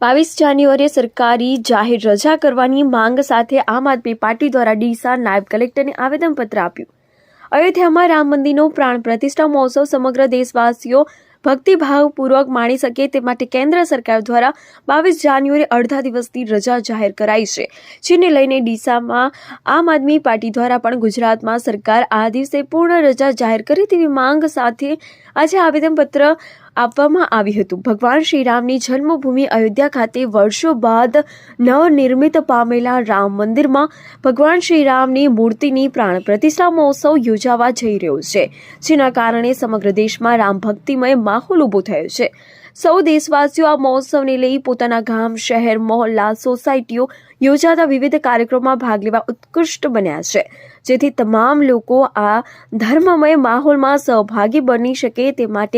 22 જાન્યુઆરીએ સરકારી જાહેર રજા કરવાની માંગ સાથે આમ આદમી પાર્ટી દ્વારા ડીસા નાયબ કલેક્ટરને આવેદનપત્ર આપ્યું। અયોધ્યામાં રામ મંદિરનો પ્રાણ પ્રતિષ્ઠા મહોત્સવ સમગ્ર દેશવાસીઓ ભક્તિભાવપૂર્વક માણી શકે તે માટે કેન્દ્ર સરકાર દ્વારા 22 જાન્યુઆરી અડધા દિવસની રજા જાહેર કરાઈ છે, જેને લઈને ડીસામાં આમ આદમી પાર્ટી દ્વારા પણ ગુજરાતમાં સરકાર આ દિવસે પૂર્ણ રજા જાહેર કરે તેવી માંગ સાથે આજે આવેદનપત્ર આપવામાં આવ્યું હતું। ભગવાન શ્રીરામની જન્મભૂમિ અયોધ્યા ખાતે વર્ષો બાદ નવનિર્મિત પામેલા રામ મંદિરમાં ભગવાન શ્રીરામની મૂર્તિની પ્રાણ પ્રતિષ્ઠા મહોત્સવ યોજાવા જઈ રહ્યો છે, જેના કારણે સમગ્ર દેશમાં રામ ભક્તિમય માહોલ ઊભો થયો છે। સૌ દેશવાસીઓ આ મહોત્સવને લઈ પોતાના ગામ, શહેર, મહોલ્લા, સોસાયટીઓ યોજાતા વિવિધ કાર્યક્રમોમાં ભાગ લેવા ઉત્કૃષ્ટ બન્યા છે, જેથી તમામ લોકો આ ધર્મમય માહોલમાં સહભાગી બની શકે તે માટે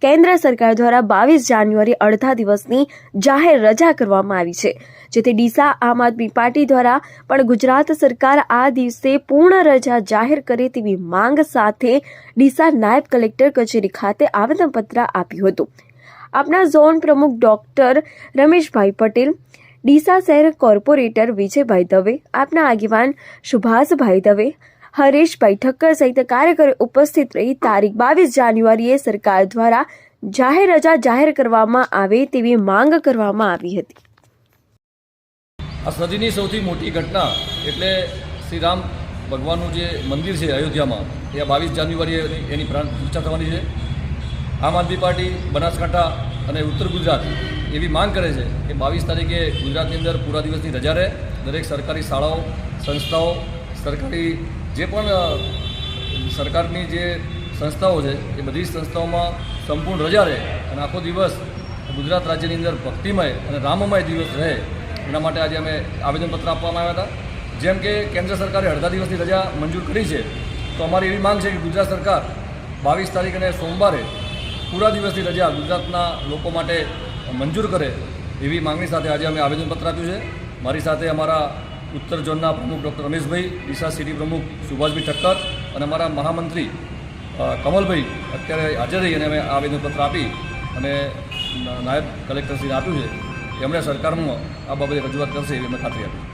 કેન્દ્ર સરકાર દ્વારા 22 જાન્યુઆરી અડધા દિવસની જાહેર રજા કરવામાં આવી છે, જેથી ડીસા આમ આદમી પાર્ટી દ્વારા પણ ગુજરાત સરકાર આ દિવસે પૂર્ણ રજા જાહેર કરે તેવી માંગ સાથે ડીસા નાયબ કલેક્ટર કચેરી ખાતે આવેદનપત્ર આપ્યું હતું। આપના ઝોન પ્રમુખ ડોક્ટર રમેશભાઈ પટેલ, ડીસા શહેર કોર્પોરેટર વિજયભાઈ દવે, આપના આગેવાન સુભાષભાઈ દવે, હરેશભાઈ ઠક્કર સહિત કાર્યકરો ઉપસ્થિત રહી તારીખ 22 જાન્યુઆરીએ સરકાર દ્વારા જાહેર રજા જાહેર કરવામાં આવે તેવી માંગ કરવામાં આવી હતી। આ સદીની સૌથી મોટી ઘટના એટલે શ્રીરામ ભગવાનનું જે મંદિર છે અયોધ્યામાં, એ 22 જાન્યુઆરીએ એની પ્રાણ પ્રતિષ્ઠા થવાની છે। આમ આદમી પાર્ટી બનાસકાંઠા અને ઉત્તર ગુજરાત એવી માંગ કરે છે કે 22 તારીખે ગુજરાતની અંદર પૂરા દિવસની રજા રહે। દરેક સરકારી શાળાઓ, સંસ્થાઓ, સરકારી જે પણ સરકારની જે સંસ્થાઓ છે એ બધી સંસ્થાઓમાં સંપૂર્ણ રજા રહે અને આખો દિવસ ગુજરાત રાજ્યની અંદર ભક્તિમય અને રામમય દિવસ રહે, એના માટે આજે અમે આવેદનપત્ર આપવામાં આવ્યા હતા। જેમ કે કેન્દ્ર સરકારે અડધા દિવસની રજા મંજૂર કરી છે, તો અમારી એવી માંગ છે કે ગુજરાત સરકાર 22 તારીખ અને સોમવારે પૂરા દિવસની રજા ગુજરાતના લોકો માટે મંજૂર કરે એવી માંગણી સાથે આજે અમે આવેદનપત્ર આપ્યું છે। મારી સાથે અમારા ઉત્તર ઝોનના પ્રમુખ ડૉક્ટર રમેશભાઈ, ડીસા સિટી પ્રમુખ સુભાષભાઈ ઠક્કર અને અમારા મહામંત્રી કમલભાઈ અત્યારે હાજર રહી અને અમે આવેદનપત્ર આપી અને નાયબ કલેક્ટરશ્રીને આપ્યું છે, એમણે સરકારમાં આ બાબતે રજૂઆત કરશે એવી અમે ખાતરી આપી।